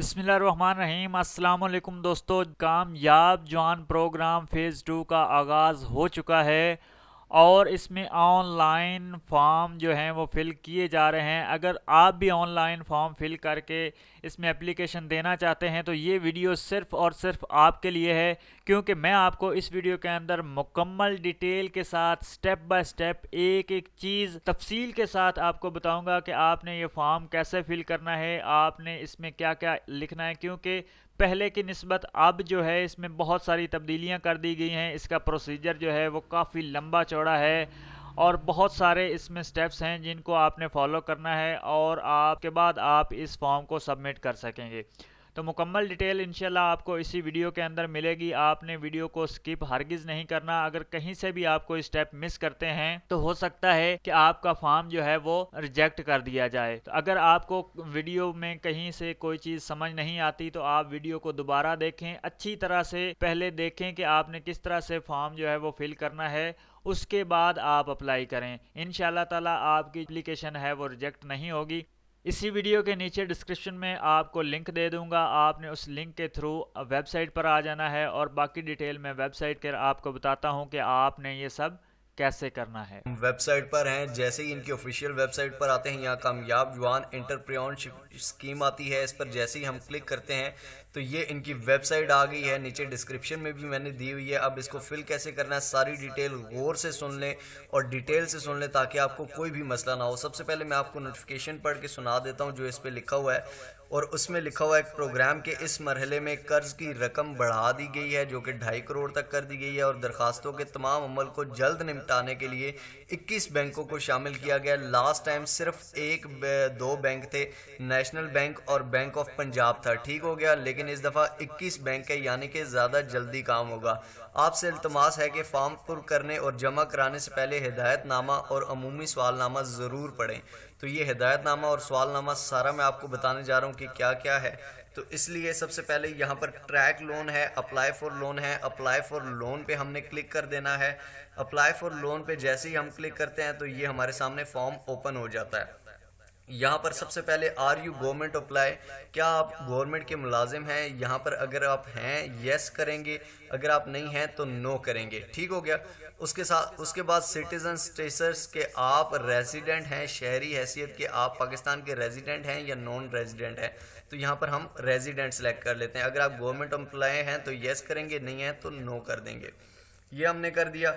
बिस्मिल्लाहिर्रहमानिर्रहीम। अस्सलाम वालेकुम दोस्तों, कामयाब जवान प्रोग्राम फ़ेज़ 2 का आगाज़ हो चुका है और इसमें ऑनलाइन फॉर्म जो हैं वो फ़िल किए जा रहे हैं। अगर आप भी ऑनलाइन फॉर्म फ़िल करके इसमें एप्लीकेशन देना चाहते हैं तो ये वीडियो सिर्फ़ और सिर्फ़ आपके लिए है, क्योंकि मैं आपको इस वीडियो के अंदर मुकम्मल डिटेल के साथ स्टेप बाय स्टेप एक एक चीज़ तफसील के साथ आपको बताऊंगा कि आपने ये फॉर्म कैसे फिल करना है, आपने इसमें क्या क्या लिखना है। क्योंकि पहले की निस्बत अब जो है इसमें बहुत सारी तब्दीलियां कर दी गई हैं। इसका प्रोसीजर जो है वो काफ़ी लंबा चौड़ा है और बहुत सारे इसमें स्टेप्स हैं जिनको आपने फॉलो करना है और आपके बाद आप इस फॉर्म को सबमिट कर सकेंगे। तो मुकम्मल डिटेल इंशाल्लाह आपको इसी वीडियो के अंदर मिलेगी। आपने वीडियो को स्किप हरगिज़ नहीं करना। अगर कहीं से भी आप कोई स्टेप मिस करते हैं तो हो सकता है कि आपका फॉर्म जो है वो रिजेक्ट कर दिया जाए। तो अगर आपको वीडियो में कहीं से कोई चीज़ समझ नहीं आती तो आप वीडियो को दोबारा देखें, अच्छी तरह से पहले देखें कि आपने किस तरह से फॉर्म जो है वो फिल करना है, उसके बाद आप अप्लाई करें। इंशाल्लाह ताला आपकी एप्लीकेशन है वो रिजेक्ट नहीं होगी। इसी वीडियो के नीचे डिस्क्रिप्शन में आपको लिंक दे दूंगा, आपने उस लिंक के थ्रू वेबसाइट पर आ जाना है और बाकी डिटेल मैं वेबसाइट के आपको बताता हूं कि आपने ये सब कैसे करना है। वेबसाइट पर हैं। जैसे ही इनकी ऑफिशियल वेबसाइट पर आते हैं, यहाँ कामयाब जवान एंटरप्रेन्योरशिप स्कीम आती है। इस पर जैसे ही हम क्लिक करते हैं तो ये इनकी वेबसाइट आ गई है। नीचे डिस्क्रिप्शन में भी मैंने दी हुई है। अब इसको फिल कैसे करना है सारी डिटेल गौर से सुन लें और डिटेल से सुन लें ताकि आपको कोई भी मसला ना हो। सबसे पहले मैं आपको नोटिफिकेशन पढ़ के सुना देता हूँ जो इस पर लिखा हुआ है। और उसमें लिखा हुआ है, प्रोग्राम के इस मरहले में कर्ज की रकम बढ़ा दी गई है जो कि 2.5 करोड़ तक कर दी गई है और दरखास्तों के तमाम अमल को जल्द निपटाने के लिए 21 बैंकों को शामिल किया गया। लास्ट टाइम सिर्फ दो बैंक थे, नेशनल बैंक और बैंक ऑफ पंजाब था। ठीक हो गया, लेकिन इस दफ़ा 21 बैंक है, यानी कि ज़्यादा जल्दी काम होगा। आपसे इल्तमास है कि फॉर्म पुर करने और जमा कराने से पहले हिदायतनामा और अमूमी सवालनामा ज़रूर पढ़ें। तो ये हिदायतनामा और सवालनामा सारा मैं आपको बताने जा रहा हूँ कि क्या क्या है। तो इसलिए सबसे पहले यहाँ पर ट्रैक लोन है, अप्लाई फॉर लोन है। अप्लाई फॉर लोन पे हमने क्लिक कर देना है। अप्लाई फॉर लोन पे जैसे ही हम क्लिक करते हैं तो ये हमारे सामने फॉर्म ओपन हो जाता है। यहाँ पर सबसे पहले आर यू गवर्नमेंट अप्लाई, क्या आप गवर्नमेंट के मुलाजिम हैं? यहाँ पर अगर आप हैं यस करेंगे, अगर आप नहीं हैं तो नो करेंगे। ठीक हो गया। उसके बाद सिटीजन स्टेटस के आप रेजिडेंट हैं, शहरी हैसियत के आप पाकिस्तान के रेजिडेंट हैं या नॉन रेजिडेंट हैं। तो यहाँ पर हम रेजिडेंट सेलेक्ट कर लेते हैं। अगर आप गवर्नमेंट एम्प्लॉय हैं तो यस करेंगे, नहीं हैं तो नो कर देंगे। ये हमने कर दिया।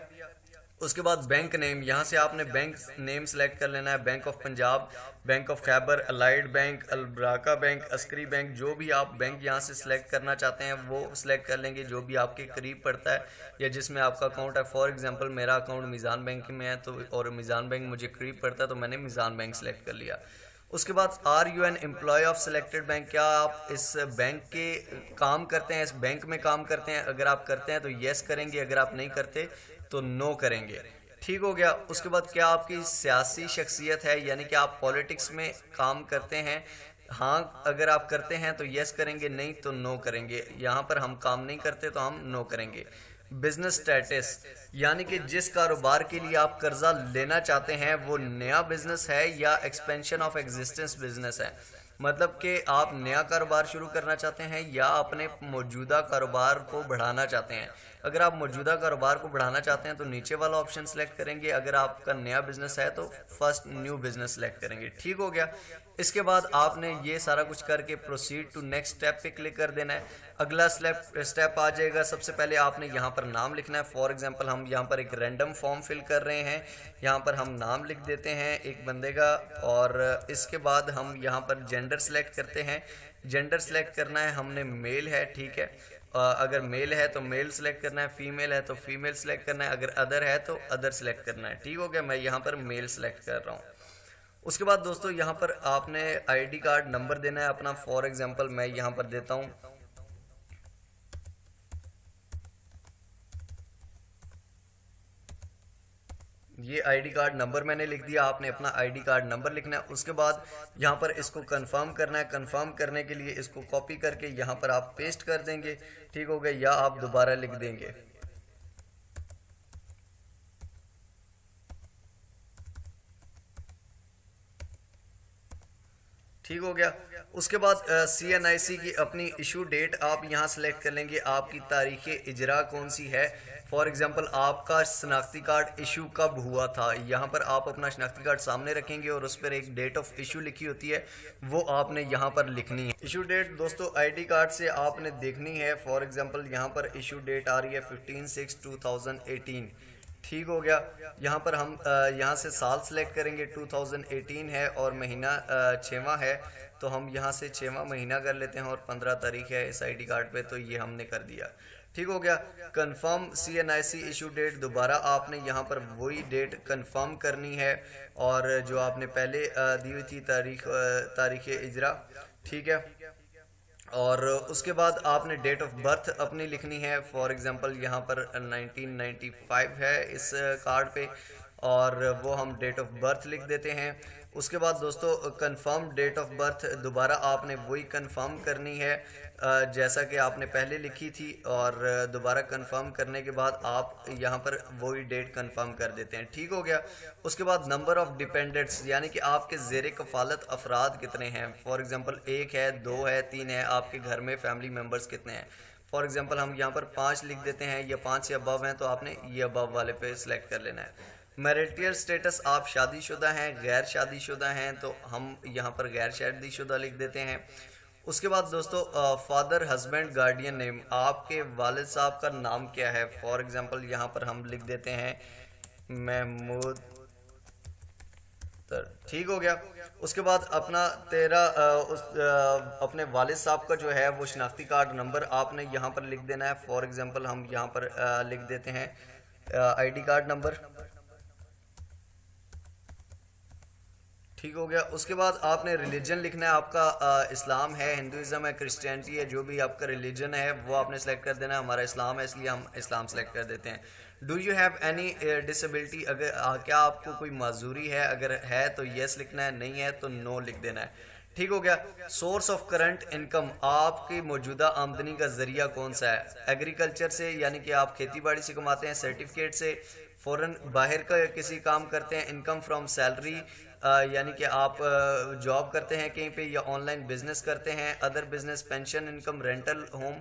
उसके बाद बैंक नेम, यहाँ से आपने बैंक नेम सेलेक्ट कर लेना है। Bank of Punjab, bank of Khyber, allied bank, Albaraka bank, Askari bank, जो भी आप बैंक यहाँ से सिलेक्ट करना चाहते हैं वो सिलेक्ट कर लेंगे जो भी आपके करीब पड़ता है या जिसमें आपका अकाउंट है। फॉर एग्जांपल मेरा अकाउंट मीज़ान बैंक में है तो और मीज़ान बैंक मुझे करीब पड़ता है तो मैंने मीज़ान बैंक सेलेक्ट कर लिया। उसके बाद are you an employee of selected bank, क्या आप इस बैंक के काम करते हैं, इस बैंक में काम करते हैं? अगर आप करते हैं तो यस करेंगे, अगर आप नहीं करते तो नो करेंगे। ठीक हो गया। उसके बाद क्या आपकी सियासी शख्सियत है, यानी कि आप पॉलिटिक्स में काम करते हैं? हाँ अगर आप करते हैं तो यस करेंगे, नहीं तो नो करेंगे। यहाँ पर हम काम नहीं करते तो हम नो करेंगे। बिजनेस स्टेटस, यानी कि जिस कारोबार के लिए आप कर्जा लेना चाहते हैं वो नया बिजनेस है या एक्सपेंशन ऑफ एग्जिस्टेंस बिजनेस है। मतलब कि आप नया कारोबार शुरू करना चाहते हैं या अपने मौजूदा कारोबार को बढ़ाना चाहते हैं। अगर आप मौजूदा कारोबार को बढ़ाना चाहते हैं तो नीचे वाला ऑप्शन सेलेक्ट करेंगे। अगर आपका नया बिजनेस है तो फर्स्ट न्यू बिजनेस सेलेक्ट करेंगे। ठीक हो गया। इसके बाद आपने ये सारा कुछ करके प्रोसीड टू नेक्स्ट स्टेप पे क्लिक कर देना है। अगला स्टेप आ जाएगा। सबसे पहले आपने यहाँ पर नाम लिखना है। फॉर एग्जांपल हम यहाँ पर एक रैंडम फॉर्म फिल कर रहे हैं, यहाँ पर हम नाम लिख देते हैं एक बंदे का। और इसके बाद हम यहाँ पर जेंडर सेलेक्ट करते हैं। जेंडर सेलेक्ट करना है हमने मेल है, ठीक है। अगर मेल है तो मेल सेलेक्ट करना है, फीमेल है तो फीमेल सेलेक्ट करना है, अगर अदर है तो अदर सेलेक्ट करना है। ठीक हो गया, मैं यहाँ पर मेल सेलेक्ट कर रहा हूँ। उसके बाद दोस्तों यहाँ पर आपने आईडी कार्ड नंबर देना है अपना। फॉर एग्जांपल मैं यहाँ पर देता हूँ, ये आईडी कार्ड नंबर मैंने लिख दिया। आपने अपना आईडी कार्ड नंबर लिखना है। उसके बाद यहाँ पर इसको कंफर्म करना है। कंफर्म करने के लिए इसको कॉपी करके यहाँ पर आप पेस्ट कर देंगे। ठीक हो गया, या आप दोबारा लिख देंगे। ठीक हो गया। उसके बाद CNIC की अपनी इशू डेट आप यहाँ सेलेक्ट कर लेंगे, आपकी तारीख इजरा कौन सी है। फॉर एग्जांपल आपका शनाख्ती कार्ड इशू कब हुआ था, यहाँ पर आप अपना शनाख्ती कार्ड सामने रखेंगे और उस पर एक डेट ऑफ इशू लिखी होती है, वो आपने यहाँ पर लिखनी है। इशू डेट दोस्तों ID कार्ड से आपने देखनी है। फॉर एग्जांपल यहाँ पर इशू डेट आ रही है 15/6/2018। ठीक हो गया। यहाँ पर हम यहाँ से साल सेलेक्ट करेंगे, 2018 है और महीना 6वां है, तो हम यहाँ से 6वां महीना कर लेते हैं और 15 तारीख है इस ID कार्ड पे, तो ये हमने कर दिया। ठीक हो गया। कंफर्म CNIC इशू डेट, दोबारा आपने यहाँ पर वही डेट कंफर्म करनी है और जो आपने पहले दी हुई थी तारीख इजरा। ठीक है। और उसके बाद आपने डेट ऑफ बर्थ अपनी लिखनी है। फॉर एग्जांपल यहाँ पर 1995 है इस कार्ड पे, और वो हम डेट ऑफ बर्थ लिख देते हैं। उसके बाद दोस्तों कंफर्म डेट ऑफ बर्थ, दोबारा आपने वही कंफर्म करनी है जैसा कि आपने पहले लिखी थी, और दोबारा कंफर्म करने के बाद आप यहाँ पर वही डेट कंफर्म कर देते हैं। ठीक हो गया। उसके बाद नंबर ऑफ डिपेंडेंट्स, यानी कि आपके ज़ेर कफ़ालत अफराद कितने हैं। फॉर एग्जांपल 1 है, 2 है, 3 है, आपके घर में फैमिली मेम्बर्स कितने हैं। फॉर एग्जांपल हम यहाँ पर 5 लिख देते हैं, या 5 से अबव हैं, तो आपने ये अबव वाले पे सिलेक्ट कर लेना है। मैरिटल स्टेटस, आप शादीशुदा हैं, गैर शादीशुदा हैं, तो हम यहाँ पर गैर शादीशुदा लिख देते हैं। उसके बाद दोस्तों फादर, हस्बैंड, गार्डियन नेम, आपके वालिद साहब का नाम क्या है। फॉर एग्जांपल यहाँ पर हम लिख देते हैं महमूद। ठीक हो गया। उसके बाद अपना अपने वालिद साहब का जो है वो शनाख्ती कार्ड नंबर आपने यहाँ पर लिख देना है। फॉर एग्जांपल हम यहाँ पर लिख देते हैं ID कार्ड नंबर। ठीक हो गया। उसके बाद आपने रिलीजन लिखना है, आपका इस्लाम है, हिंदुज़म है, क्रिश्चियनिटी है, जो भी आपका रिलीजन है वो आपने सेलेक्ट कर देना है। हमारा इस्लाम है इसलिए हम इस्लाम सेलेक्ट कर देते हैं। Do you have any disability, अगर क्या आपको कोई माजूरी है, अगर है तो येस लिखना है, नहीं है तो नो लिख देना है। ठीक हो गया। सोर्स ऑफ करंट इनकम, आपकी मौजूदा आमदनी का जरिया कौन सा है। एग्रीकल्चर से, यानी कि आप खेती बाड़ी से कमाते हैं, सर्टिफिकेट से, फॉरेन बाहर का किसी काम करते हैं, इनकम फ्रॉम सैलरी, यानी कि आप जॉब करते हैं कहीं पे, या ऑनलाइन बिजनेस करते हैं, other business, pension income, rental home,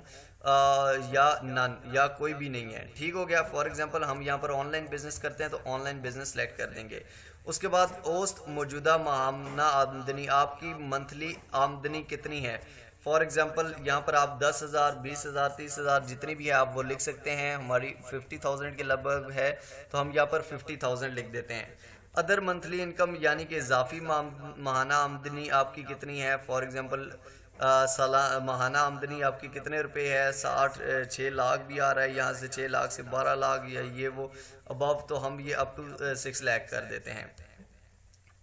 या नन, या कोई भी नहीं है। ठीक हो गया। फॉर एग्जांपल हम यहाँ पर ऑनलाइन बिजनेस करते हैं तो ऑनलाइन बिजनेस सेलेक्ट कर देंगे। उसके बाद औसत मौजूदा माहाना आमदनी, आपकी मंथली आमदनी कितनी है। फॉर एग्जांपल यहाँ पर आप 10,000, 20,000, 30,000 जितनी भी है आप वो लिख सकते हैं। हमारी 50,000 के लगभग है, तो हम यहाँ पर 50,000 लिख देते हैं। अदर मंथली इनकम, यानी कि इजाफी माहाना आमदनी आपकी कितनी है। फॉर एग्जांपल माहाना आमदनी आपकी कितने रुपए है, 6 लाख भी आ रहा है, यहाँ से 6 लाख से 12 लाख, या ये वो अबव, तो हम ये अप टू 6 लाख कर देते हैं।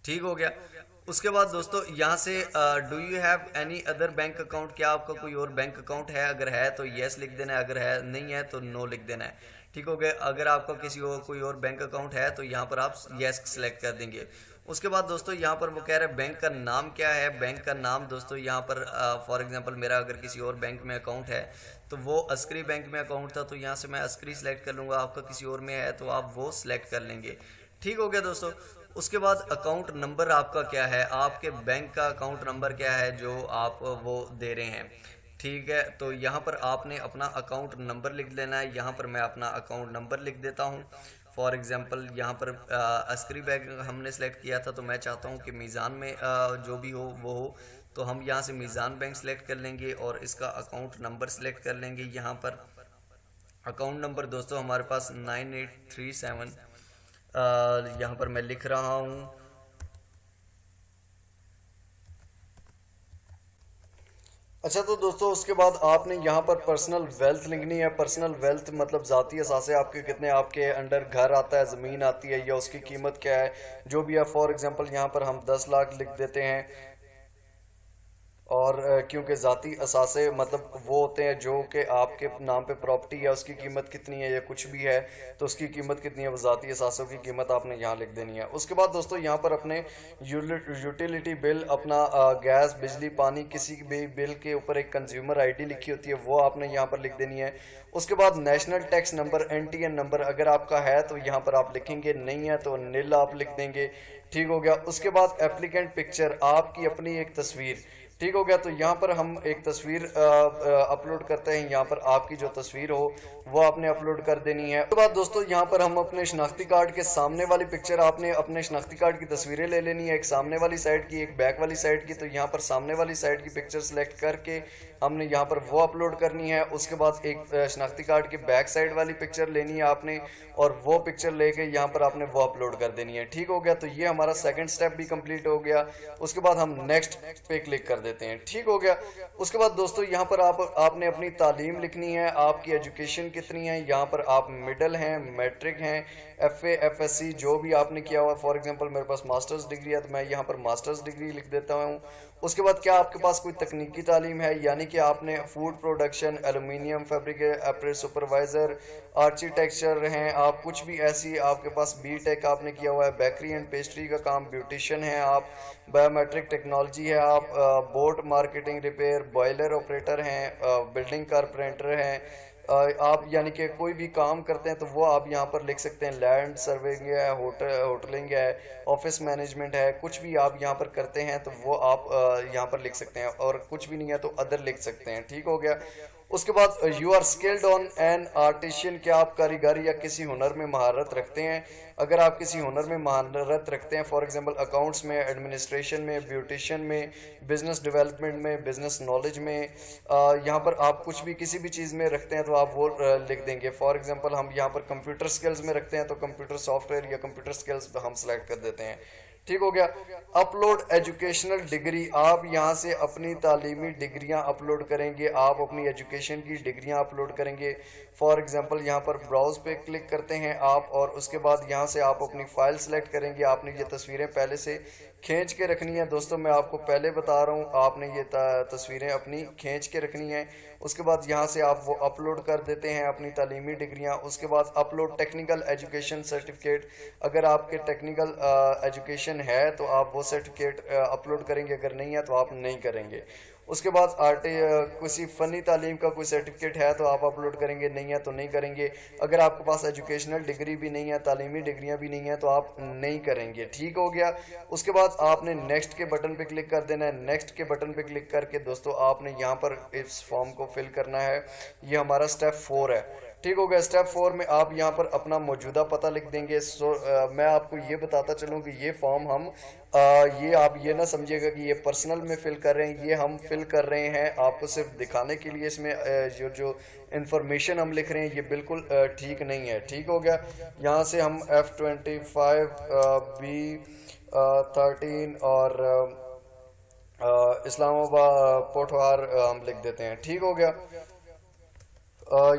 ठीक हो गया। उसके बाद दोस्तों यहाँ से do you have any other bank account, क्या आपका कोई और बैंक अकाउंट है, अगर है तो येस लिख देना है, अगर है नहीं है तो नो लिख देना है। ठीक हो गया। अगर आपका किसी और कोई और बैंक अकाउंट है तो यहाँ पर आप येस सेलेक्ट कर देंगे। उसके बाद दोस्तों यहाँ पर वो कह रहे हैं बैंक का नाम क्या है। बैंक का नाम दोस्तों यहाँ पर फॉर एग्जांपल मेरा अगर किसी और बैंक में अकाउंट है तो वो अस्करी बैंक में अकाउंट था, तो यहाँ से मैं अस्करी सेलेक्ट कर लूँगा। आपका किसी और में है तो आप वो सिलेक्ट कर लेंगे। ठीक हो गया दोस्तों। उसके बाद अकाउंट नंबर आपका क्या है, आपके बैंक का अकाउंट नंबर क्या है जो आप वो दे रहे हैं। ठीक है, तो यहाँ पर आपने अपना अकाउंट नंबर लिख लेना है। यहाँ पर मैं अपना अकाउंट नंबर लिख देता हूँ। फॉर एग्जांपल यहाँ पर अस्करी बैंक हमने सेलेक्ट किया था, तो मैं चाहता हूँ कि मीज़ान में जो भी हो वो हो, तो हम यहाँ से मीज़ान बैंक सेलेक्ट कर लेंगे और इसका अकाउंट नंबर सेलेक्ट कर लेंगे। यहाँ पर अकाउंट नंबर दोस्तों हमारे पास 9837 यहाँ पर मैं लिख रहा हूँ। अच्छा, तो दोस्तों उसके बाद आपने यहाँ पर पर्सनल वेल्थ लिखनी है। पर्सनल वेल्थ मतलब ज़ाती असासे आपके कितने, आपके अंडर घर आता है, ज़मीन आती है, या उसकी कीमत क्या है, जो भी है। फॉर एग्जांपल यहाँ पर हम 10 लाख लिख देते हैं। और क्योंकि ज़ाती असासे मतलब वो होते हैं जो कि आपके नाम पे प्रॉपर्टी है, उसकी कीमत कितनी है या कुछ भी है तो उसकी कीमत कितनी है, वो ज़ाती असासों की कीमत आपने यहाँ लिख देनी है। उसके बाद दोस्तों यहाँ पर अपने यूटिलिटी बिल, अपना गैस, बिजली, पानी, किसी भी बिल के ऊपर एक कंज्यूमर ID लिखी होती है, वो आपने यहाँ पर लिख देनी है। उसके बाद national tax number, NTN number अगर आपका है तो यहाँ पर आप लिखेंगे, नहीं है तो नील आप लिख देंगे। ठीक हो गया। उसके बाद एप्लीकेंट पिक्चर, आपकी अपनी एक तस्वीर। ठीक हो गया। तो यहाँ पर हम एक तस्वीर अपलोड करते हैं। यहाँ पर आपकी जो तस्वीर हो वो आपने अपलोड कर देनी है। उसके बाद दोस्तों यहाँ पर हम अपने शनाख्ती कार्ड के सामने वाली पिक्चर, आपने अपने शनाख्ती कार्ड की तस्वीरें ले लेनी है, एक सामने वाली साइड की, एक बैक वाली साइड की। तो यहाँ पर सामने वाली साइड की पिक्चर सेलेक्ट करके हमने यहाँ पर वो अपलोड करनी है। उसके बाद एक शनाख्ती कार्ड की बैक साइड वाली पिक्चर लेनी है आपने, और वो पिक्चर लेके यहाँ पर आपने वो अपलोड कर देनी है। ठीक हो गया। तो ये हमारा सेकंड स्टेप भी कंप्लीट हो गया। उसके बाद हम नेक्स्ट पे क्लिक कर देते हैं। ठीक हो गया। उसके बाद दोस्तों यहाँ पर आपने अपनी तालीम लिखनी है, आपकी एजुकेशन कितनी है। यहाँ पर आप मिडिल हैं, मैट्रिक हैं, FA FSC जो भी आपने किया हुआ। फॉर एग्जांपल मेरे पास मास्टर्स डिग्री है तो मैं यहाँ पर मास्टर्स डिग्री लिख देता हूँ। उसके बाद क्या आपके पास कोई तकनीकी तालीम है, यानी कि आपने food production, aluminium fabricate, apprentice supervisor, architecture हैं आप, कुछ भी ऐसी आपके पास BTech आपने किया हुआ है, बेकरी एंड पेस्ट्री का काम, ब्यूटिशियन है आप, बायोमेट्रिक टेक्नोलॉजी है आप, boat marketing repair, boiler operator हैं, बिल्डिंग कारपेंटर हैं आप, यानी कि कोई भी काम करते हैं तो वो आप यहाँ पर लिख सकते हैं। लैंड सर्वेइंग है, होटलिंग है, ऑफिस मैनेजमेंट है, कुछ भी आप यहाँ पर करते हैं तो वो आप यहाँ पर लिख सकते हैं, और कुछ भी नहीं है तो अदर लिख सकते हैं। ठीक हो गया। उसके बाद you are skilled on an artisan, क्या आप कारीगरी या किसी हुनर में महारत रखते हैं। अगर आप किसी हुनर में महारत रखते हैं, फॉर एग्जांपल अकाउंट्स में, एडमिनिस्ट्रेशन में, ब्यूटिशियन में, बिजनेस डेवलपमेंट में, बिजनेस नॉलेज में, यहाँ पर आप कुछ भी किसी भी चीज़ में रखते हैं तो आप वो लिख देंगे। फॉर एग्जांपल हम यहाँ पर कंप्यूटर स्किल्स में रखते हैं तो कंप्यूटर सॉफ्टवेयर या कंप्यूटर स्किल्स हम सेलेक्ट कर देते हैं। ठीक हो गया। अपलोड एजुकेशनल डिग्री, आप यहाँ से अपनी तालीमी डिग्रियाँ अपलोड करेंगे, आप अपनी एजुकेशन की डिग्रियाँ अपलोड करेंगे। फॉर एग्जांपल यहाँ पर ब्राउज पे क्लिक करते हैं आप, और उसके बाद यहाँ से आप अपनी फ़ाइल सेलेक्ट करेंगे। आपने ये तस्वीरें पहले से खींच के रखनी है। दोस्तों मैं आपको पहले बता रहा हूँ, आपने ये तस्वीरें अपनी खींच के रखनी है। उसके बाद यहाँ से आप वो अपलोड कर देते हैं अपनी तालीमी डिग्रियाँ। उसके बाद अपलोड टेक्निकल एजुकेशन सर्टिफिकेट, अगर आपके टेक्निकल एजुकेशन है तो आप वो सर्टिफिकेट अपलोड करेंगे, अगर नहीं है तो आप नहीं करेंगे। उसके बाद किसी फ़नी तालीम का कोई सर्टिफिकेट है तो आप अपलोड करेंगे, नहीं है तो नहीं करेंगे। अगर आपके पास एजुकेशनल डिग्री भी नहीं है, तालीमी डिग्रियां भी नहीं है तो आप नहीं करेंगे। ठीक हो गया। उसके बाद आपने नेक्स्ट के बटन पे क्लिक कर देना है। नेक्स्ट के बटन पे क्लिक करके दोस्तों आपने यहाँ पर इस फॉर्म को फिल करना है। ये हमारा स्टेप 4 है। ठीक हो गया। स्टेप 4 में आप यहाँ पर अपना मौजूदा पता लिख देंगे। मैं आपको ये बताता चलूँ कि ये फॉर्म हम ये आप ये ना समझिएगा कि ये पर्सनल में फिल कर रहे हैं, ये हम फिल कर रहे हैं आपको सिर्फ दिखाने के लिए। इसमें जो इंफॉर्मेशन हम लिख रहे हैं ये बिल्कुल ठीक नहीं है। ठीक हो गया। यहाँ से हम F25 B13 और इस्लामाबाद पोठवार हम लिख देते हैं। ठीक हो गया।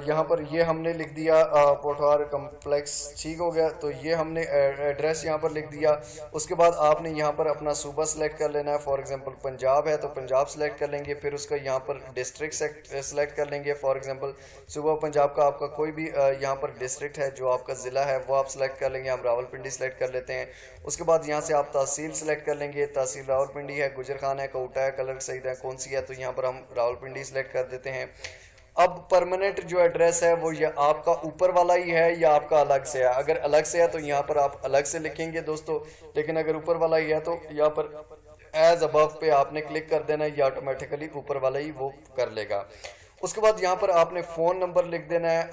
यहाँ पर ये हमने लिख दिया पोठवार कम्प्लेक्स। ठीक हो गया। तो ये हमने एड्रेस यहाँ पर लिख दिया। उसके बाद आपने यहाँ पर अपना सूबा सेलेक्ट कर लेना है। फॉर एग्जांपल पंजाब है तो पंजाब सेलेक्ट कर लेंगे, फिर उसका यहाँ पर डिस्ट्रिक्ट सेलेक्ट कर लेंगे। फॉर एग्जांपल सूबा पंजाब का आपका कोई भी यहाँ पर डिस्ट्रिक्ट है जो आपका ज़िला है वो आप सेलेक्ट कर लेंगे। हम रावलपिंडी सेलेक्ट कर लेते हैं। उसके बाद यहाँ से आप तहसील सेलेक्ट कर लेंगे। तहसील रावलपिंडी है, गुजर खान है, कोटा है, कलर सईद है, कौन सी है, तो यहाँ पर हम रावलपिंडी सेलेक्ट कर देते हैं। अब परमानेंट जो एड्रेस है वो ये आपका ऊपर वाला ही है या आपका अलग से है। अगर अलग से है तो यहाँ पर आप अलग से लिखेंगे दोस्तों, लेकिन अगर ऊपर वाला ही है तो यहाँ पर एज अबव पे आपने क्लिक कर देना है, ये ऑटोमेटिकली ऊपर वाला ही वो कर लेगा। उसके बाद यहाँ पर आपने फ़ोन नंबर लिख देना है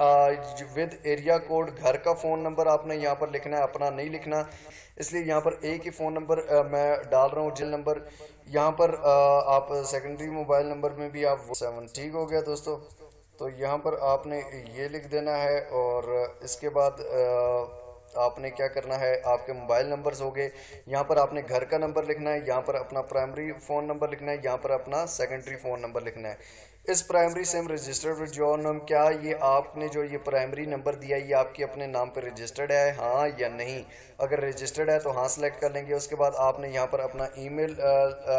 विद एरिया कोड। घर का फ़ोन नंबर आपने यहाँ पर लिखना है, अपना नहीं लिखना, इसलिए यहाँ पर एक ही फ़ोन नंबर मैं डाल रहा हूँ, जिल नंबर। यहाँ पर आप सेकेंडरी मोबाइल नंबर में भी आप 7। ठीक हो गया दोस्तों। तो यहाँ पर आपने ये लिख देना है, और इसके बाद आपने क्या करना है, आपके मोबाइल नंबर्स हो गए। यहाँ पर आपने घर का नंबर लिखना है, यहाँ पर अपना प्राइमरी फ़ोन नंबर लिखना है, यहाँ पर अपना सेकेंडरी फ़ोन नंबर लिखना है। इस primary SIM registered with your name, क्या ये आपने जो ये प्राइमरी नंबर दिया ये आपके अपने नाम पर रजिस्टर्ड है, हाँ या नहीं। अगर रजिस्टर्ड है तो हाँ सेलेक्ट कर लेंगे। उसके बाद आपने यहाँ पर अपना ईमेल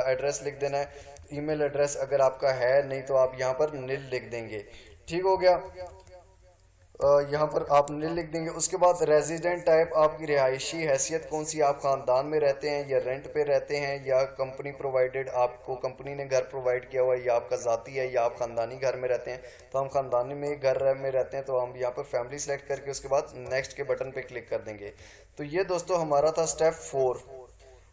एड्रेस लिख देना है। ईमेल एड्रेस अगर आपका है, नहीं तो आप यहाँ पर नील लिख देंगे। ठीक हो गया। यहाँ पर आप नील लिख देंगे। उसके बाद रेजिडेंट टाइप, आपकी रिहायशी हैसियत कौन सी, आप ख़ानदान में रहते हैं या रेंट पे रहते हैं या कंपनी प्रोवाइडेड, आपको कंपनी ने घर प्रोवाइड किया हुआ है, या आपका ज़ाती है या आप ख़ानदानी घर में रहते हैं। तो हम ख़ानदानी में घर में रहते हैं तो हम यहाँ पर फैमिली सेलेक्ट करके उसके बाद नेक्स्ट के बटन पर क्लिक कर देंगे। तो ये दोस्तों हमारा था स्टेप 4।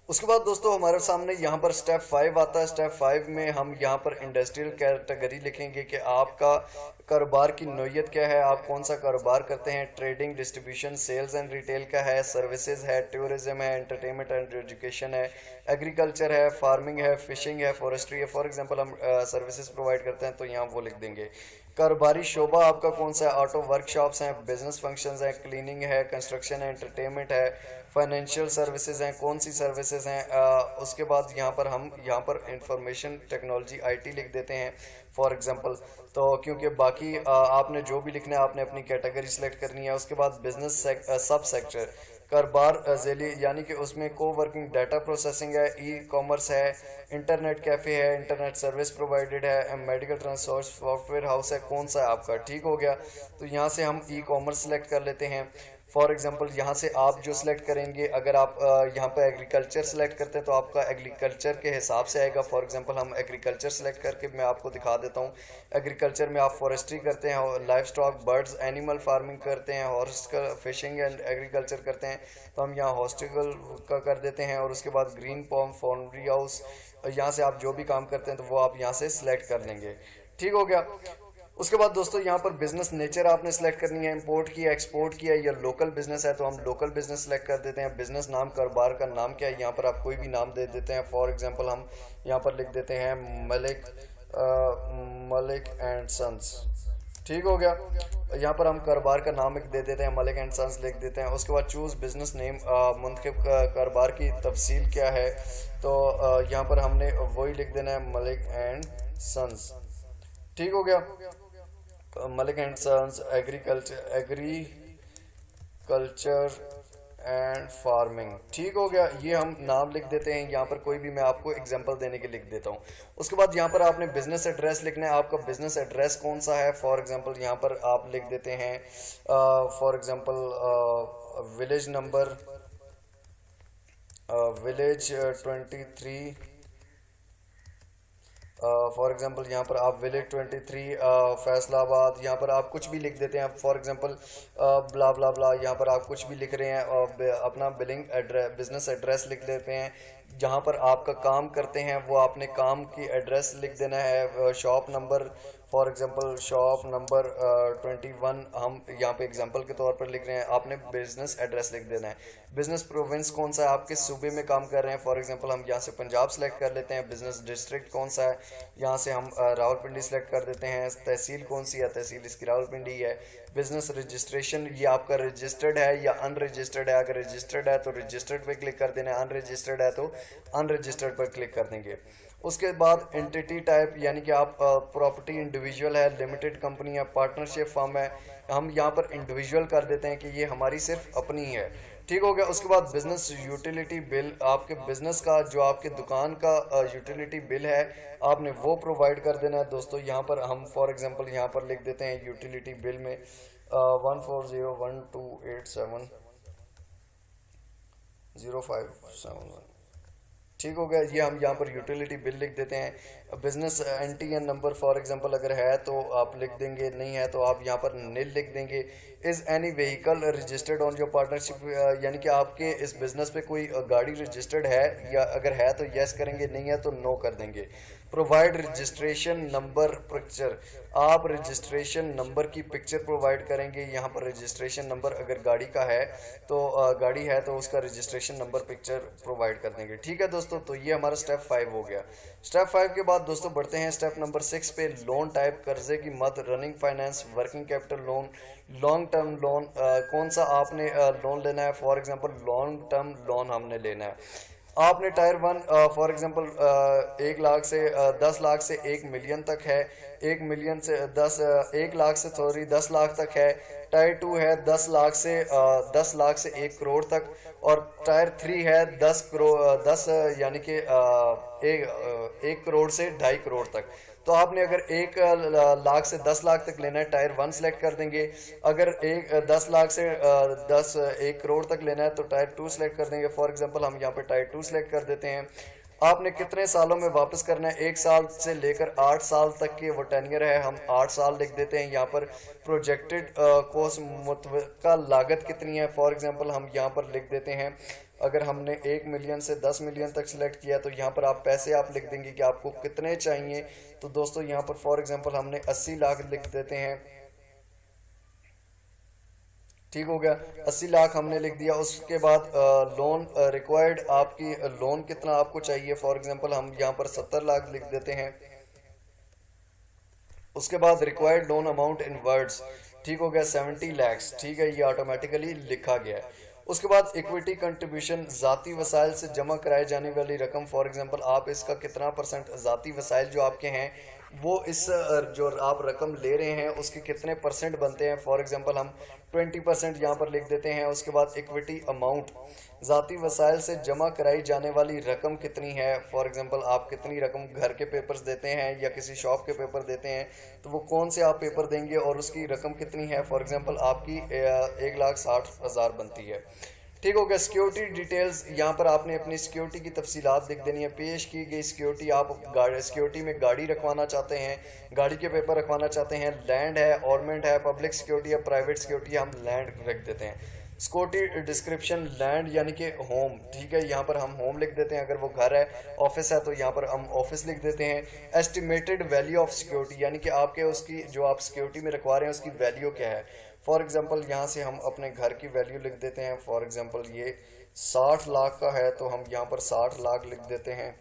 उसके बाद दोस्तों हमारे सामने यहाँ पर स्टेप 5 आता है। स्टेप 5 में हम यहाँ पर इंडस्ट्रियल कैटेगरी लिखेंगे कि आपका कारोबार की नौयत क्या है, आप कौन सा कारोबार करते हैं। Trading, distribution, sales and retail का है, सर्विसेज है, टूरिज्म है, एंटरटेनमेंट एंड एजुकेशन है, एग्रीकल्चर है, फार्मिंग है, फिशिंग है, फॉरेस्ट्री है। फॉर एग्जांपल हम सर्विसेज प्रोवाइड करते हैं तो यहाँ वो लिख देंगे। कारोबारी शोबा आपका कौन सा है, ऑटो वर्कशॉप्स हैं, बिजनेस फंक्शंस हैं, क्लीनिंग है, कंस्ट्रक्शन है, एंटरटेनमेंट है, फाइनेंशियल सर्विसेज हैं, कौन सी सर्विसेज हैं। उसके बाद यहाँ पर हम यहाँ पर इंफॉर्मेशन टेक्नोलॉजी आईटी लिख देते हैं फॉर एग्जांपल। तो क्योंकि बाकी आपने जो भी लिखना है आपने अपनी कैटेगरी सेलेक्ट करनी है। उसके बाद बिजनेस सब सेक्टर कारोबार झेली यानी कि उसमें को वर्किंग डाटा प्रोसेसिंग है, ई कॉमर्स है, इंटरनेट कैफ़े है, इंटरनेट सर्विस प्रोवाइडेड है, मेडिकल ट्रांसपोर्ट, सॉफ्टवेयर हाउस है, कौन सा है आपका। ठीक हो गया। तो यहाँ से हम ई कॉमर्स सेलेक्ट कर लेते हैं। फॉर एग्जांपल यहाँ से आप जो सिलेक्ट करेंगे, अगर आप यहाँ पर एग्रीकल्चर सेलेक्ट करते हैं तो आपका एग्रीकल्चर के हिसाब से आएगा। फॉर एग्जांपल हम एग्रीकल्चर सेलेक्ट करके मैं आपको दिखा देता हूँ। एग्रीकल्चर में आप फॉरेस्ट्री करते हैं और life stock, birds, animal farming करते हैं, हॉर्स का फिशिंग एंड एग्रीकल्चर करते हैं तो हम यहाँ हॉस्टिकल का कर देते हैं। और उसके बाद ग्रीन पॉम, फाउंड्री हाउस, यहाँ से आप जो भी काम करते हैं तो वो आप यहाँ से सिलेक्ट कर लेंगे। ठीक हो गया। उसके बाद दोस्तों यहाँ पर बिजनेस नेचर आपने सेलेक्ट करनी है, इंपोर्ट किया, एक्सपोर्ट किया या लोकल बिजनेस है तो हम लोकल बिजनेस सेलेक्ट कर देते हैं। बिजनेस नाम, कारोबार का नाम क्या है, यहाँ पर आप कोई भी नाम दे देते हैं। फॉर एग्जांपल हम यहाँ पर लिख देते हैं मलिक एंड सन्स। ठीक हो गया। यहाँ पर हम कारोबार का नाम दे देते हैं, मलिक एंड सन्स लिख देते हैं। उसके बाद चूज़ बिजनेस नेम, मुंतखब कारोबार की तफसील क्या है तो यहाँ पर हमने वही लिख देना है, मलिक एंड सन्स। ठीक हो गया। Malik and sons agriculture and farming. ठीक हो गया। ये हम नाम लिख देते हैं। यहाँ पर कोई भी मैं आपको एग्जांपल देने के लिख देता हूँ। उसके बाद यहाँ पर आपने बिजनेस एड्रेस लिखना है, आपका बिजनेस एड्रेस कौन सा है। फॉर एग्जांपल यहाँ पर आप लिख देते हैं for example village number, village 23। For example यहाँ पर आप विलेज 23 फैसलाबाद, यहाँ पर आप कुछ भी लिख देते हैं। फॉर एग्जांपल ब्ला ब्ला ब्ला, यहाँ पर आप कुछ भी लिख रहे हैं और अपना बिलिंग एड्रेस, बिजनेस एड्रेस लिख देते हैं। जहाँ पर आपका काम करते हैं वो आपने काम की एड्रेस लिख देना है। Shop number, for example shop number 21 हम यहाँ पे एग्जांपल के तौर पर लिख रहे हैं, आपने बिजनेस एड्रेस लिख देना है। बिजनेस प्रोविंस कौन सा है, आप किस सूबे में काम कर रहे हैं। फॉर एग्जांपल हम यहाँ से पंजाब सेलेक्ट कर लेते हैं। बिजनेस डिस्ट्रिक्ट कौन सा है, यहाँ से हम रावलपिंडी सेलेक्ट कर देते हैं। तहसील कौन सी है, तहसील इसकी रावलपिंडी है। बिजनेस रजिस्ट्रेशन, ये आपका रजिस्टर्ड है या अनरजिस्टर्ड है। अगर रजिस्टर्ड है तो रजिस्टर्ड पे क्लिक कर देना है, अनरजिस्टर्ड है तो अनरजिस्टर्ड पर क्लिक कर देंगे। उसके बाद एंटिटी टाइप यानी कि आप प्रॉपर्टी इंडिविजुअल है, लिमिटेड कंपनी है, पार्टनरशिप फर्म है, हम यहाँ पर इंडिविजुअल कर देते हैं कि ये हमारी सिर्फ अपनी है। ठीक हो गया। उसके बाद बिजनेस यूटिलिटी बिल, आपके बिजनेस का जो आपके दुकान का यूटिलिटी बिल है आपने वो प्रोवाइड कर देना है। दोस्तों यहाँ पर हम फॉर एग्जांपल यहाँ पर लिख देते हैं यूटिलिटी बिल में 14012870571। ठीक हो गया। ये हम यहाँ पर यूटिलिटी बिल लिख देते हैं। Business NTN number for example अगर है तो आप लिख देंगे, नहीं है तो आप यहाँ पर नील लिख देंगे। Is any vehicle registered on your partnership, यानी कि आपके इस बिज़नेस पे कोई गाड़ी रजिस्टर्ड है या अगर है तो यस करेंगे, नहीं है तो नो कर देंगे। प्रोवाइड रजिस्ट्रेशन नंबर पिक्चर, आप रजिस्ट्रेशन नंबर की पिक्चर प्रोवाइड करेंगे। यहाँ पर रजिस्ट्रेशन नंबर अगर गाड़ी का है तो गाड़ी है तो उसका रजिस्ट्रेशन नंबर पिक्चर प्रोवाइड कर देंगे। ठीक है दोस्तों, तो ये हमारा स्टेप 5 हो गया। स्टेप 5 के बाद दोस्तों बढ़ते हैं स्टेप नंबर 6 पे। लोन टाइप, कर्जे की मद, running finance, working capital loan, long term loan, कौन सा आपने लोन लेना है। For example long term loan हमने लेना है। आपने टायर 1 फॉर एग्जांपल 1 लाख से 10 लाख से 1 मिलियन तक है, 1 मिलियन से 1 लाख से 10 लाख तक है। टायर 2 है 10 लाख से 1 करोड़ तक, और टायर 3 है 10 यानी कि 1 करोड़ से 2.5 करोड़ तक। तो आपने अगर 1 लाख से 10 लाख तक लेना है टायर 1 सेलेक्ट कर देंगे। अगर 10 लाख से 1 करोड़ तक लेना है तो टायर 2 सेलेक्ट कर देंगे। फॉर एग्जांपल हम यहाँ पे टायर 2 सेलेक्ट कर देते हैं। आपने कितने सालों में वापस करना है, 1 साल से लेकर 8 साल तक के वो टेन्योर है, हम 8 साल लिख देते हैं। यहाँ पर प्रोजेक्टेड कोस्ट मुतवक्का लागत कितनी है, फॉर एग्जांपल हम यहाँ पर लिख देते हैं अगर हमने 1 मिलियन से 10 मिलियन तक सिलेक्ट किया तो यहाँ पर आप पैसे आप लिख देंगे कि आपको कितने चाहिए। तो दोस्तों यहाँ पर फॉर एग्जांपल हमने 80 लाख लिख देते हैं, ठीक हो गया। 80 लाख हमने लिख दिया। उसके बाद लोन रिक्वायर्ड, आपकी लोन कितना आपको चाहिए, फॉर एग्जांपल हम यहाँ पर 70 लाख लिख देते हैं। उसके बाद required loan amount in words, ठीक हो गया, 70 लैक्स, ठीक है, ये ऑटोमेटिकली लिखा गया है। उसके बाद इक्विटी कंट्रीब्यूशन, ज़ाती वसाइल से जमा कराए जाने वाली रकम, फॉर एग्जांपल आप इसका कितना परसेंट ज़ाती वसाइल जो आपके हैं वो इस जो आप रकम ले रहे हैं उसके कितने परसेंट बनते हैं, फॉर एग्जांपल हम 20% यहाँ पर लिख देते हैं। उसके बाद इक्विटी अमाउंट, ज़ाती वसाइल से जमा कराई जाने वाली रकम कितनी है, फॉर एग्जांपल आप कितनी रकम घर के पेपर्स देते हैं या किसी शॉप के पेपर देते हैं तो वो कौन से आप पेपर देंगे और उसकी रकम कितनी है, फॉर एग्जांपल आपकी 1,60,000 बनती है, ठीक हो गया। सिक्योरिटी डिटेल्स, यहाँ पर आपने अपनी सिक्योरिटी की तफसीलात लिख देनी है। पेश की गई सिक्योरिटी, आप सिक्योरिटी में गाड़ी रखवाना चाहते हैं, गाड़ी के पेपर रखवाना चाहते हैं, लैंड है, ऑर्नमेंट है, पब्लिक सिक्योरिटी है, प्राइवेट सिक्योरिटी, हम लैंड रख देते हैं। सिक्योरिटी डिस्क्रिप्शन, लैंड यानी कि होम, ठीक है, यहाँ पर हम होम लिख देते हैं। अगर वो घर है, ऑफिस है, तो यहाँ पर हम ऑफिस लिख देते हैं। एस्टिमेटेड वैल्यू ऑफ सिक्योरिटी, यानी कि आपके उसकी जो आप सिक्योरिटी में रखवा रहे हैं उसकी वैल्यू क्या है। फॉर एग्जांपल यहाँ से हम अपने घर की वैल्यू लिख देते हैं। फॉर एग्जांपल ये 60 लाख का है तो हम यहाँ पर 60 लाख लिख देते हैं।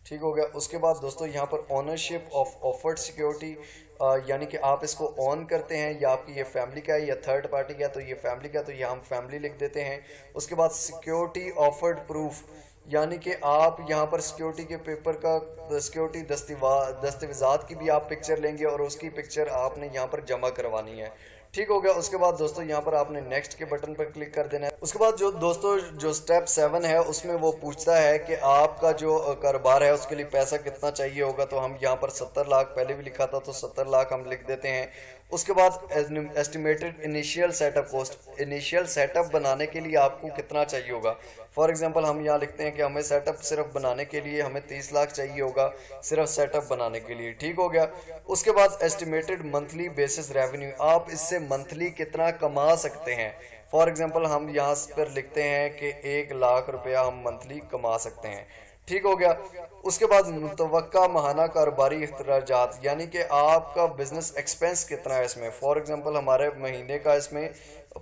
ठीक हो गया। उसके बाद दोस्तों यहाँ पर ओनरशिप ऑफ ऑफर्ड सिक्योरिटी, यानी कि आप इसको ऑन करते हैं या आपकी ये फैमिली का है या थर्ड पार्टी का है, तो ये फैमिली का, तो ये हम फैमिली लिख देते हैं। उसके बाद सिक्योरिटी ऑफर्ड प्रूफ, यानी कि आप यहाँ पर सिक्योरिटी के पेपर का सिक्योरिटी दस्तावेजात की भी आप पिक्चर लेंगे और उसकी पिक्चर आपने यहाँ पर जमा करवानी है, ठीक हो गया। उसके बाद दोस्तों यहाँ पर आपने नेक्स्ट के बटन पर क्लिक कर देना है। उसके बाद जो दोस्तों जो स्टेप 7 है उसमें वो पूछता है कि आपका जो कारोबार है उसके लिए पैसा कितना चाहिए होगा, तो हम यहाँ पर 70 लाख पहले भी लिखा था तो 70 लाख हम लिख देते हैं। उसके बाद estimated initial setup cost, initial setup बनाने के लिए आपको कितना चाहिए होगा। फॉर एग्जांपल हम यहाँ लिखते हैं कि हमें सेटअप सिर्फ बनाने के लिए हमें 30 लाख चाहिए होगा, सिर्फ सेटअप बनाने के लिए, ठीक हो गया। उसके बाद एस्टिमेटेड मंथली बेसिस रेवेन्यू, आप इससे मंथली कितना कमा सकते हैं। फॉर एग्जांपल हम यहाँ पर लिखते हैं कि 1 लाख रुपया हम मंथली कमा सकते हैं, ठीक हो गया। उसके बाद मुतवक्का माहाना कारोबारी अखराजात, यानी कि आपका बिजनेस एक्सपेंस कितना है इसमें। फॉर एग्जांपल हमारे महीने का इसमें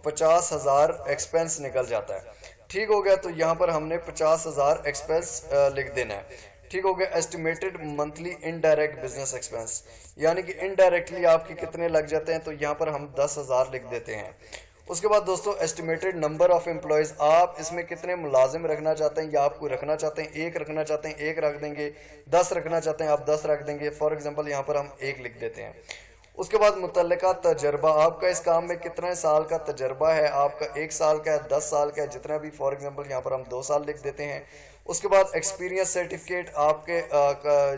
50,000 एक्सपेंस निकल जाता है, ठीक हो गया। तो यहाँ पर हमने 50,000 एक्सपेंस लिख देना है, ठीक हो गया। Estimated monthly indirect business expense, यानी कि इनडायरेक्टली आपके कितने लग जाते हैं, तो यहाँ पर हम 10,000 लिख देते हैं। उसके बाद दोस्तों एस्टिमेटेड नंबर ऑफ एम्प्लॉयज़, आप इसमें कितने मुलाजिम रखना चाहते हैं या आपको रखना चाहते हैं, 1 रखना चाहते हैं 1 रख देंगे, 10 रखना चाहते हैं आप 10 रख देंगे। फॉर एग्जांपल यहाँ पर हम 1 लिख देते हैं। उसके बाद मुतल्लिका तजर्बा, आपका इस काम में कितने साल का तजर्बा है, आपका 1 साल का है, 10 साल का है, जितना भी, फॉर एग्जांपल यहाँ पर हम 2 साल लिख देते हैं। उसके बाद एक्सपीरियंस सर्टिफिकेट, आपके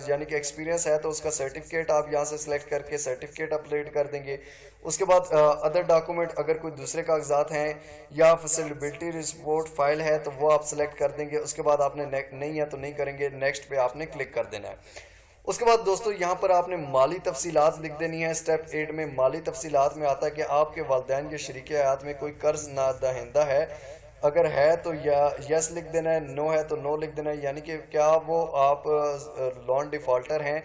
यानी कि एक्सपीरियंस है तो उसका सर्टिफिकेट आप यहाँ से सिलेक्ट करके सर्टिफिकेट अपलोड कर देंगे। उसके बाद अदर डॉक्यूमेंट, अगर कोई दूसरे कागजात हैं या फैसिलिटी रिपोर्ट फाइल है तो वो आप सिलेक्ट कर देंगे। उसके बाद आपने नहीं है तो नहीं करेंगे, नेक्स्ट पे आपने क्लिक कर देना है। उसके बाद दोस्तों यहाँ पर आपने माली तफसीलात लिख देनी है। स्टेप 8 में माली तफसीलात में आता है कि आपके वालिदैन या शरीक हयात में कोई कर्ज ना दहिंदा है, अगर है तो या यस लिख देना है, नो है तो नो लिख देना है, यानी कि क्या वो आप लोन डिफ़ॉल्टर हैं,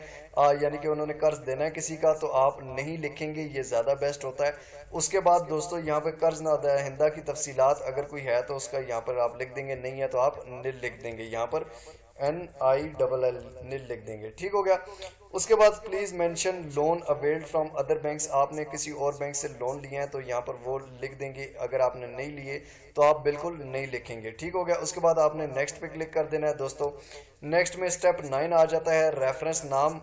यानी कि उन्होंने कर्ज देना है किसी का, तो आप नहीं लिखेंगे, ये ज़्यादा बेस्ट होता है। उसके बाद दोस्तों यहाँ पे कर्ज ना दहिंदा की तफसीलात अगर कोई है तो उसका यहाँ पर आप लिख देंगे, नहीं है तो आप निल लिख देंगे, यहाँ पर NILL निल लिख देंगे, ठीक हो गया। उसके बाद please mention loan availed from other banks, आपने किसी और बैंक से लोन लिया है तो यहाँ पर वो लिख देंगे, अगर आपने नहीं लिए तो आप बिल्कुल नहीं लिखेंगे, ठीक हो गया। उसके बाद आपने नेक्स्ट पे क्लिक कर देना है। दोस्तों नेक्स्ट में स्टेप 9 आ जाता है, रेफरेंस नाम।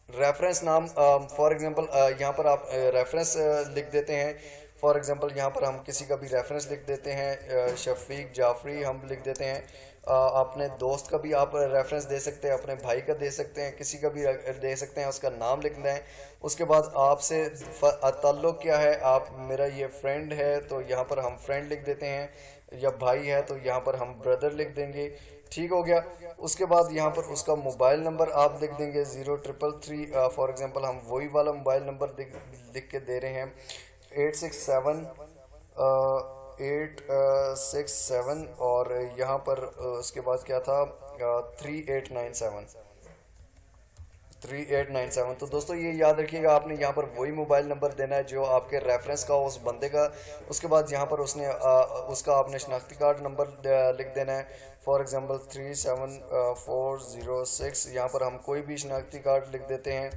रेफरेंस नाम फॉर एग्जांपल यहाँ पर आप रेफरेंस लिख देते हैं। फॉर एग्जांपल यहाँ पर हम किसी का भी रेफरेंस लिख देते हैं, शफीक जाफरी हम लिख देते हैं। अपने दोस्त का भी आप रेफरेंस दे सकते हैं, अपने भाई का दे सकते हैं, किसी का भी दे सकते हैं, उसका नाम लिखना है। उसके बाद आपसे ताल्लुक़ क्या है, आप मेरा ये फ्रेंड है तो यहाँ पर हम फ्रेंड लिख देते हैं, या भाई है तो यहाँ पर हम ब्रदर लिख देंगे, ठीक हो गया। उसके बाद यहाँ पर उसका मोबाइल नंबर आप लिख देंगे 0333, फॉर एग्जांपल हम वही वाला मोबाइल नंबर लिख के दे रहे हैं 867 867, और यहाँ पर उसके बाद क्या था 3897 3897। तो दोस्तों ये याद रखिएगा, आपने यहाँ पर वही मोबाइल नंबर देना है जो आपके रेफरेंस का हो उस बंदे का। उसके बाद यहाँ पर उसका आपने शनाख्ती कार्ड नंबर लिख देना है। फॉर एग्जांपल 37406, यहाँ पर हम कोई भी शनाख्ती कार्ड लिख देते हैं।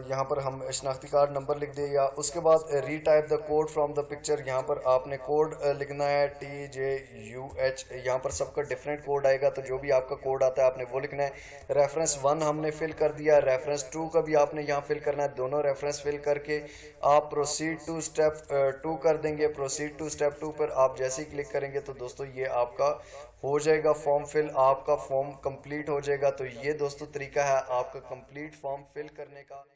यहाँ पर हम शनाख्ती कार्ड नंबर लिख दिया। उसके बाद retype the code from the picture, यहाँ पर आपने कोड लिखना है TJUH। यहाँ पर सबका डिफरेंट कोड आएगा, तो जो भी आपका कोड आता है आपने वो लिखना है। रेफरेंस 1 हमने फिल कर दिया, रेफरेंस 2 का भी आपने यहाँ फिल करना है। दोनों रेफरेंस फिल करके आप प्रोसीड टू स्टेप 2 कर देंगे। प्रोसीड टू स्टेप 2 पर आप जैसे ही क्लिक करेंगे तो दोस्तों ये आपका हो जाएगा फॉर्म फिल, आपका फॉर्म कंप्लीट हो जाएगा। तो ये दोस्तों तरीका है आपका कंप्लीट फॉर्म फिल करने का।